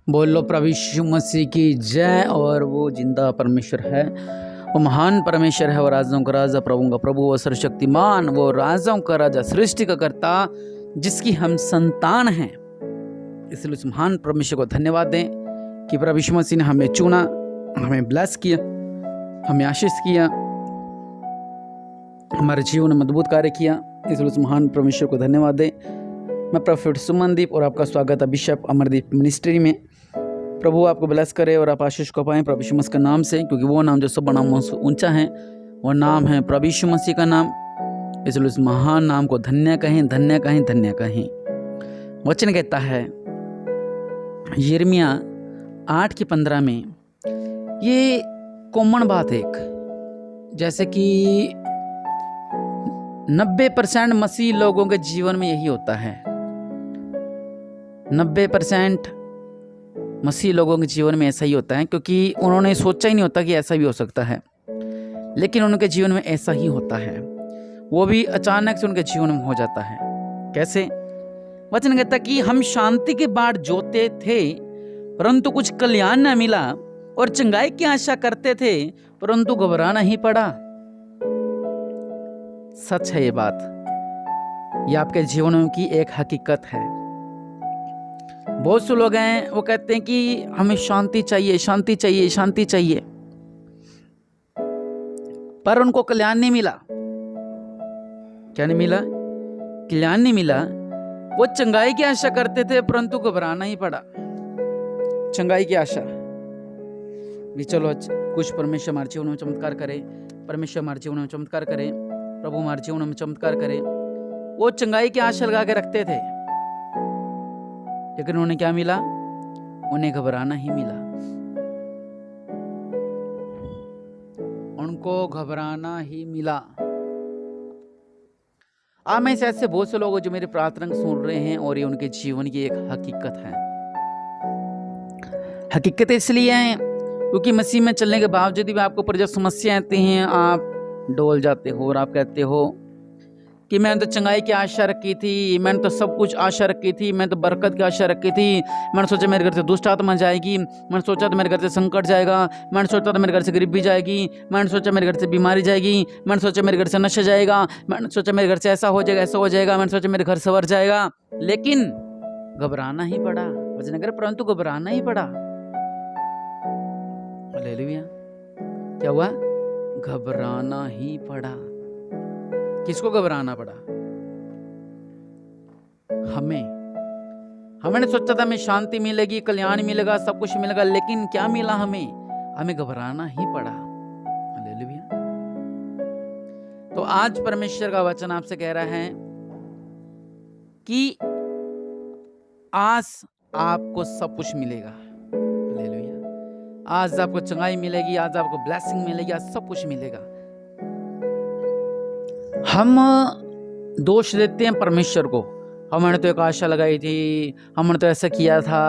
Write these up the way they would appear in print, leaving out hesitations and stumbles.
बोलो प्रभु यीशु मसीह की जय। और वो जिंदा परमेश्वर है, वो महान परमेश्वर है, वो राजाओं का राजा, प्रभुओं का प्रभु, वो सर्वशक्तिमान, वो राजाओं का राजा, सृष्टि का कर्ता, जिसकी हम संतान हैं। इसलिए उस महान परमेश्वर को धन्यवाद दें कि प्रभु यीशु मसीह ने हमें चुना, हमें ब्लेस किया, हमें आशीष किया, हमारे जीवन में मजबूत कार्य किया। इसलिए उस महान परमेश्वर को धन्यवाद दें। मैं प्रोफेट सुमनदीप और आपका स्वागत है बिशप अमरदीप मिनिस्ट्री में। प्रभु आपको ब्लेस करे और आप आशीष को पाएं प्रभु यीशु मसीह के नाम से, क्योंकि वो नाम जो सब नामों से ऊंचा है, वो नाम है प्रभु यीशु मसीह का नाम। इसलिए उस महान नाम को धन्य कहें, धन्य कहें, धन्य कहें। वचन कहता है यिर्मयाह 8:15 में, ये कॉमन बात है एक, जैसे कि 90% मसीह लोगों के जीवन में यही होता है। 90% मसीह लोगों के जीवन में ऐसा ही होता है, क्योंकि उन्होंने सोचा ही नहीं होता कि ऐसा भी हो सकता है, लेकिन उनके जीवन में ऐसा ही होता है। वो भी अचानक से उनके जीवन में हो जाता है। कैसे? वचन कहता कि हम शांति के बाट जोते थे, परंतु कुछ कल्याण न मिला, और चंगाई की आशा करते थे, परंतु घबराना ही पड़ा। सच है ये बात, ये आपके जीवन की एक हकीकत है। बहुत से लोग हैं, वो कहते हैं कि हमें शांति चाहिए, शांति चाहिए, शांति चाहिए, पर उनको कल्याण नहीं मिला। क्या नहीं मिला? कल्याण नहीं मिला। वो चंगाई की आशा करते थे, परंतु घबराना ही पड़ा। चंगाई की आशा भी, चलो कुछ परमेश्वर हमारे जीवन में चमत्कार करे, परमेश्वर हमारे जीवन में चमत्कार करे, प्रभु हमारे जीवन में चमत्कार करे। वो चंगाई की आशा लगा के रखते थे, लेकिन उन्हें क्या मिला? उन्हें घबराना ही मिला। उनको घबराना ही मिला। आप में से ऐसे बहुत से लोग जो मेरे प्रार्थना सुन रहे हैं, और ये उनके जीवन की एक हकीकत है। हकीकत इसलिए है क्योंकि मसीह में चलने के बावजूद भी आपको ऊपर जब समस्या आती हैं, आप डोल जाते हो और आप कहते हो कि मैंने तो चंगाई की आशा रखी थी, मैंने तो सब कुछ आशा रखी थी, मैंने तो बरकत की आशा रखी थी, मैंने सोचा मेरे घर से दुष्ट आत्मा जाएगी, मैंने सोचा तो मेरे घर से संकट जाएगा, मैंने सोचा तो मेरे घर से गरीबी जाएगी, मैंने सोचा मेरे घर से बीमारी जाएगी, मैंने सोचा मेरे घर से नशा जाएगा, मैंने सोचा मेरे घर से ऐसा हो जाएगा, ऐसा हो जाएगा, मैंने सोचा मेरे घर संवर जाएगा, लेकिन घबराना ही पड़ा। वचन कह, परंतु घबराना ही पड़ा। हालेलुया। क्या हुआ? घबराना ही पड़ा। किसको घबराना पड़ा? हमने सोचा था हमें शांति मिलेगी, कल्याण मिलेगा, सब कुछ मिलेगा, लेकिन क्या मिला? हमें घबराना ही पड़ा। हालेलुया। तो आज परमेश्वर का वचन आपसे कह रहा है कि आज आपको सब कुछ मिलेगा। हालेलुया। आज आपको चंगाई मिलेगी, आज आपको ब्लेसिंग मिलेगी, आज सब कुछ मिलेगा। हम दोष देते हैं परमेश्वर को, हमने तो एक आशा लगाई थी, हमने तो ऐसा किया था,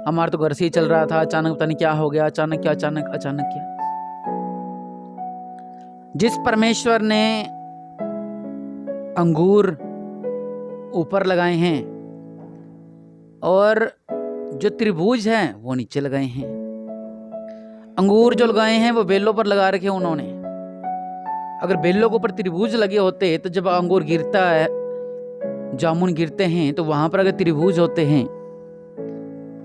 हमारा तो घर से ही चल रहा था, अचानक पता नहीं क्या हो गया, अचानक क्या। जिस परमेश्वर ने अंगूर ऊपर लगाए हैं और जो त्रिभुज है वो नीचे लगाए हैं, अंगूर जो लगाए हैं वो बेलों पर लगा रखे उन्होंने। अगर बेलों के ऊपर त्रिभुज लगे होते तो जब अंगूर गिरता है, जामुन गिरते हैं, तो वहां पर अगर त्रिभुज होते हैं,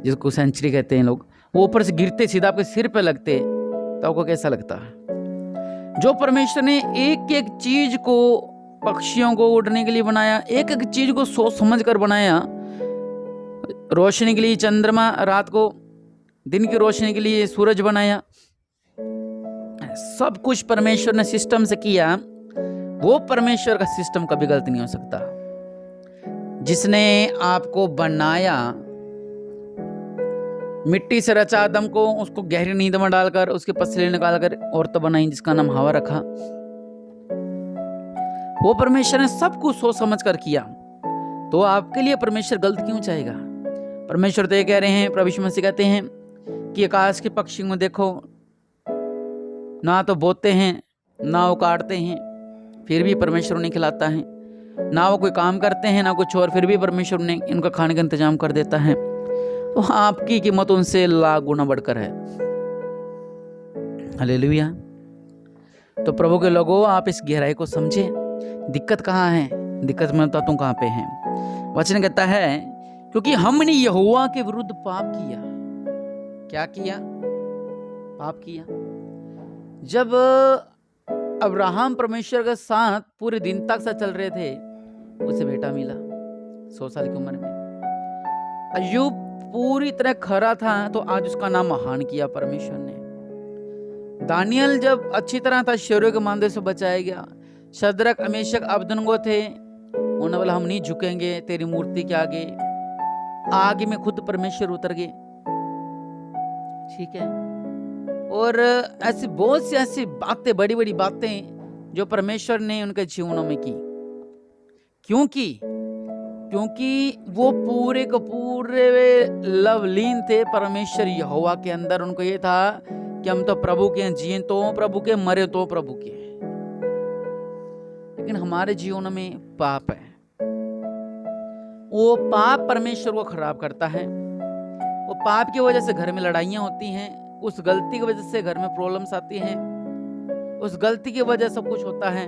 जिसको सेंचुरी कहते हैं लोग, वो ऊपर से गिरते सीधा आपके सिर पे लगते, तो आपको कैसा लगता है? जो परमेश्वर ने एक एक चीज को, पक्षियों को उड़ने के लिए बनाया, एक एक चीज को सोच समझ कर बनाया, रोशनी के लिए चंद्रमा, रात को दिन की रोशनी के लिए सूरज बनाया, सब कुछ परमेश्वर ने सिस्टम से किया। वो परमेश्वर का सिस्टम कभी गलत नहीं हो सकता। जिसने आपको बनाया, मिट्टी से रचा आदम को, उसको गहरी नींद में डालकर उसके पसले निकालकर औरत बनाई, जिसका नाम हवा रखा। वो परमेश्वर ने सब कुछ सोच समझ कर किया, तो आपके लिए परमेश्वर गलत क्यों चाहेगा? परमेश्वर तो ये कह रहे हैं, प्रभु यीशु मसीह कहते हैं कि आकाश के पक्षियों को देखो, ना तो बोते हैं, ना वो काटते हैं, फिर भी परमेश्वर उन्हें खिलाता है, ना वो कोई काम करते हैं, ना कुछ और, फिर भी परमेश्वर उन्हें इनका खाने का इंतजाम कर देता है। तो आपकी कीमत उनसे लाख गुना बढ़कर है। हालेलुया। तो प्रभु के लोगों, आप इस गहराई को समझे। दिक्कत कहाँ है? दिक्कत मैं बताता हूँ कहाँ पे है। वचन कहता है क्योंकि हमने यहोवा के विरुद्ध पाप किया। क्या किया? पाप किया। जब अब्राहम परमेश्वर के साथ पूरे दिन तक साथ चल रहे थे, उसे बेटा मिला 100 साल की उम्र में। अय्यूब पूरी तरह खरा था, तो आज उसका नाम महान किया परमेश्वर ने। दानियल जब अच्छी तरह था, शेरों के मांदे से बचाया गया। शद्रक, मेशक, अबेदनगो थे, उन्होंने बोला हम नहीं झुकेंगे तेरी मूर्ति के आगे। आगे में खुद परमेश्वर उतर गए। ठीक है। और ऐसी बहुत सी ऐसी बातें, बड़ी बड़ी बातें जो परमेश्वर ने उनके जीवनों में की। क्यों की? क्योंकि वो पूरे को पूरे लवलीन थे परमेश्वर यहोवा के अंदर। उनको ये था कि हम तो प्रभु के जिए तो प्रभु के, मरे तो प्रभु के। लेकिन हमारे जीवन में पाप है। वो पाप परमेश्वर को खराब करता है। वो पाप की वजह से घर में लड़ाइयां होती हैं। उस गलती की वजह से घर में प्रॉब्लम्स आती हैं। उस गलती की वजह सब कुछ होता है।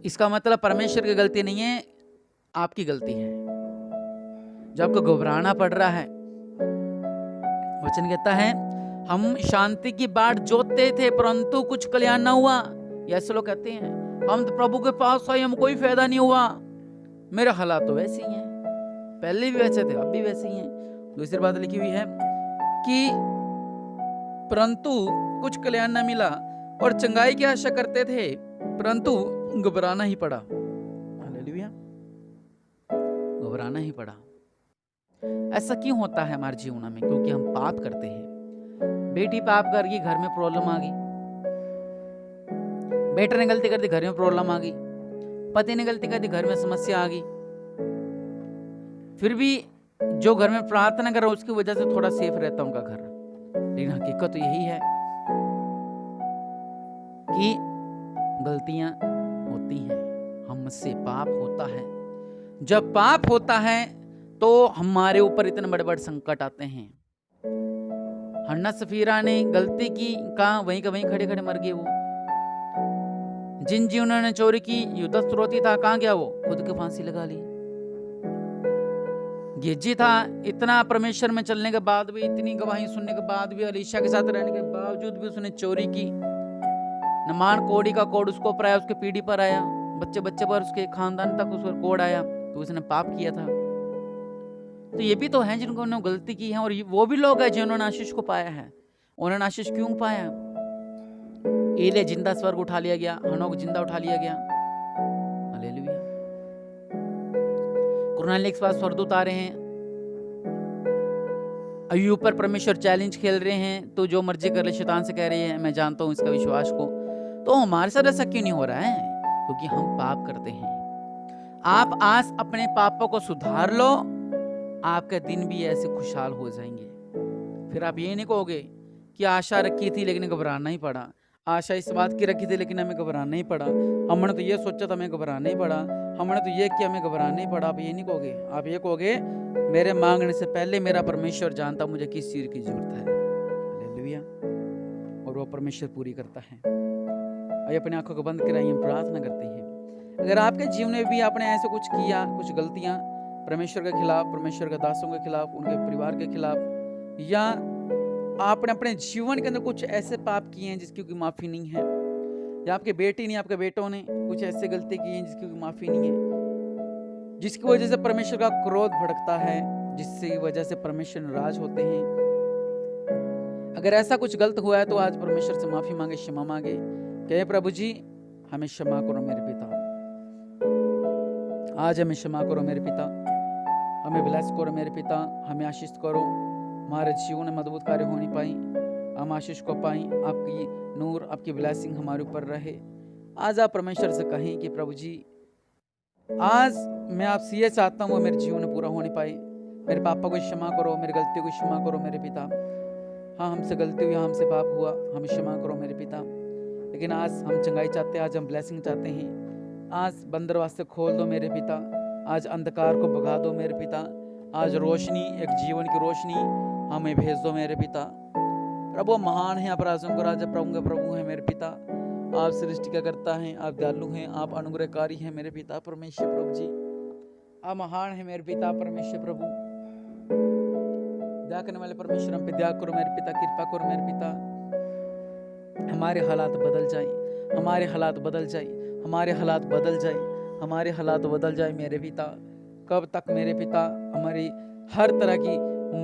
इसका मतलब परमेश्वर की गलती नहीं है, आपकी गलती है जो आपको घबराना पड़ रहा है। वचन कहता है हम शांति की बाट जोतते थे परंतु कुछ कल्याण न हुआ। ऐसे लोग कहते हैं हम तो प्रभु के पास आए, हम कोई फायदा नहीं हुआ। मेरे हालात तो वैसे ही हैं, पहले भी वैसे थे, अब भी वैसे ही हैं। दूसरी बात लिखी हुई है कि परंतु कुछ कल्याण न मिला और चंगाई की आशा करते थे परंतु घबराना ही पड़ा। हालेलुया। घबराना ही पड़ा। ऐसा क्यों होता है हमारे जीवन में? क्योंकि हम पाप करते हैं। बेटी पाप कर गई, घर में प्रॉब्लम आ गई। बेटे ने गलती कर दी, घर में प्रॉब्लम आ गई। पति ने गलती कर दी, घर में समस्या आ गई। फिर भी जो घर में प्रार्थना कर रहा है उसकी वजह से थोड़ा सेफ रहता उनका घर। लेकिन हकीकत तो यही है कि गलतियां होती हैं, हमसे पाप होता है। जब पाप होता है तो हमारे ऊपर इतने बड़े बड़े संकट आते हैं। हन्ना सफीरा ने गलती की, कहा वहीं का वहीं खड़े खड़े मर गए वो। जिन जीवनों ने चोरी की, युद्ध स्रोती था, कहां गया वो? खुद की फांसी लगा ली। गेजी था, इतना परमेश्वर में चलने के बाद भी, इतनी गवाही सुनने के बाद भी, अलीशा के साथ रहने के बावजूद भी उसने चोरी की। नमान कोड़ी का कोड उसको पर आया, उसके पीढ़ी पर आया, बच्चे बच्चे पर, उसके खानदान तक उस पर कोड आया, तो उसने पाप किया था। तो ये भी तो हैं जिनको गलती की है, और वो भी लोग हैं जिन्होंने आशीष को पाया है। उन्होंने आशीष क्यों पाया? एलिया जिंदा स्वर्ग उठा लिया गया, हनोक जिंदा उठा लिया गया। हालेलुया। कुरनेलियस के पास स्वर्गदूत आ रहे हैं। अय्यूब पर परमेश्वर चैलेंज खेल रहे हैं, तो जो मर्जी कर ले, शैतान से कह रहे हैं मैं जानता हूं इसका विश्वास को। तो हमारे साथ ऐसा क्यों नहीं हो रहा है? क्योंकि हम पाप करते हैं। आप आज अपने पापों को सुधार लो, आपके दिन भी ऐसे खुशहाल हो जाएंगे। फिर आप ये नहीं कहोगे कि आशा रखी थी लेकिन घबराना ही पड़ा। आशा इस बात की रखी थी लेकिन हमें घबराना ही पड़ा। हमने तो ये सोचा था, हमें घबराना ही पड़ा। हमने तो ये किया, हमें घबराना ही पड़ा। आप ये नहीं कहोगे। आप ये कहोगे मेरे मांगने से पहले मेरा परमेश्वर जानता मुझे किस चीज की जरूरत है। हालेलुया। और वो परमेश्वर पूरी करता है। आइए अपनी आंखों को बंद कराइए, हम प्रार्थना करते हैं। अगर आपके जीवन में भी आपने ऐसे कुछ किया, कुछ गलतियां परमेश्वर के खिलाफ, परमेश्वर के दासों के खिलाफ, उनके परिवार के खिलाफ, या आपने अपने जीवन के अंदर कुछ ऐसे पाप किए हैं जिसकी कोई माफी नहीं है, या आपके बेटी ने, आपके बेटों ने कुछ ऐसे गलती की हैं जिसकी कोई माफी नहीं है, जिसकी वजह से परमेश्वर का क्रोध भड़कता है, जिसकी वजह से परमेश्वर नाराज होते हैं। अगर ऐसा कुछ गलत हुआ है तो आज परमेश्वर से माफी मांगे, क्षमा मांगे। कहे प्रभु जी हमें क्षमा करो मेरे पिता, आज हमें क्षमा करो मेरे पिता, हमें ब्लेस करो मेरे पिता, हमें आशीष करो। हमारे जीवन में मजबूत कार्य हो नहीं पाई, हम आशीष को पाई, आपकी नूर, आपकी ब्लेसिंग हमारे ऊपर रहे। आज आप परमेश्वर से कहें कि प्रभु जी आज मैं आपसे ये चाहता हूँ वो मेरे जीवन में पूरा हो नहीं पाए। मेरे पापा को क्षमा करो, मेरी गलतियों को क्षमा करो मेरे पिता। हाँ हमसे गलती हुई, हमसे पाप हुआ, हमें क्षमा करो मेरे पिता। लेकिन आज हम चंगाई चाहते हैं, आज हम ब्लेसिंग चाहते हैं। आज बंदर वास्ते खोल दो मेरे पिता, आज अंधकार को भगा दो मेरे पिता, आज रोशनी, एक जीवन की रोशनी हमें भेज दो मेरे पिता। प्रभु महान है, आप राजों का राजा, प्रभु का प्रभु है मेरे पिता। आप सृष्टि का करता हैं, आप दयालु हैं, आप अनुग्रहकारी हैं मेरे पिता परमेश्वर प्रभु जी। आप महान है मेरे पिता परमेश्वर प्रभु। दया करने वाले परमेश्वर, हम पे दया करो मेरे पिता, कृपा करो मेरे पिता। हमारे हालात बदल जाए, हमारे हालात बदल जाए, हमारे हालात बदल जाए, हमारे हालात बदल जाए मेरे पिता। कब तक मेरे पिता हमारी हर तरह की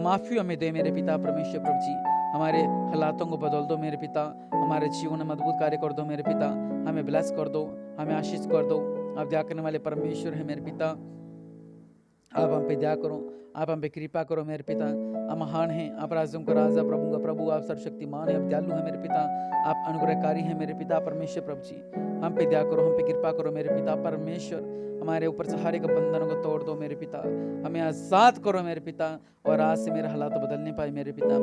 माफी हमें दे मेरे पिता परमेश्वर प्रभु जी। हमारे हालातों को बदल दो मेरे पिता, हमारे जीवन में मजबूत कार्य कर दो मेरे पिता। हमें ब्लेस कर दो, हमें आशीष कर दो। आप दया करने वाले परमेश्वर है मेरे पिता। आप हम पे दया करो, आप हम पे कृपा करो मेरे पिता। आप महान हैं, आप राजों का राजा, प्रभु का प्रभु, आप सर्वशक्तिमान हैं, आप दयालु हैं मेरे पिता। आप अनुग्रहकारी हैं मेरे पिता परमेश्वर प्रभु जी। हम पे दया करो, हम पे कृपा करो मेरे पिता परमेश्वर। हमारे ऊपर से हर एक बंधनों को तोड़ दो मेरे पिता, हमें आजाद करो मेरे पिता। और आज से मेरे हालात बदलने पाए मेरे पिता,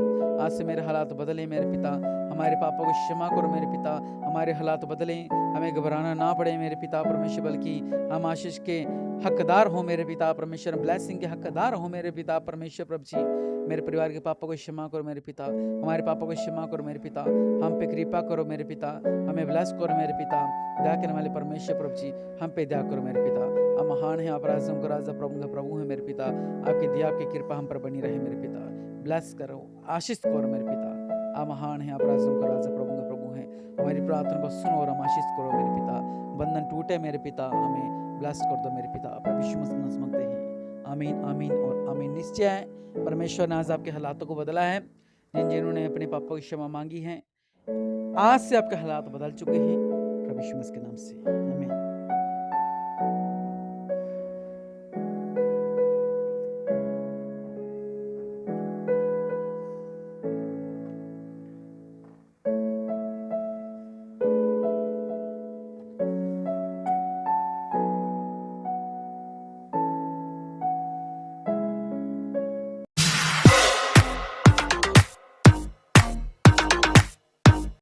आज से मेरे हालात बदले मेरे पिता। हमारे पापों को क्षमा करो मेरे पिता, हमारे हालात बदले, हमें घबराना ना पड़े मेरे पिता परमेश्वर, बल्कि हम आशीष के हकदार हो मेरे पिता परमेश्वर, ब्लेसिंग के हकदार हो मेरे पिता परमेश्वर प्रभु जी। मेरे परिवार के पापों को क्षमा करो मेरे पिता, हमारे पापों को क्षमा करो मेरे पिता। हम पे कृपा करो मेरे पिता, हमें ब्लेस करो मेरे पिता। दया करने वाले परमेश्वर प्रभु जी, हम पे दया करो मेरे पिता। आप महान है, आप राजों का राजा, प्रभु का प्रभु है मेरे पिता। आपकी दया, आपकी कृपा हम पर बनी रहे मेरे पिता। ब्लेस करो, आशीष करो मेरे पिता। आप महान है, आप राजों का राजा, प्रभु का प्रभु है। हमारी प्रार्थना को सुनो और हम आशीष करो मेरे पिता। बंधन टूटे मेरे पिता, हमें ब्लेस कर दो मेरे पिता। प्रभु यीशु मसीह नाम से मांगते हैं, आमीन आमीन और आमीन। निश्चय परमेश्वर ने आज आपके हालातों को बदला है। जिन्होंने अपने पापों की क्षमा मांगी है, आज से आपके हालात बदल चुके हैं प्रभु यीशु मसीह के नाम से, आमीन।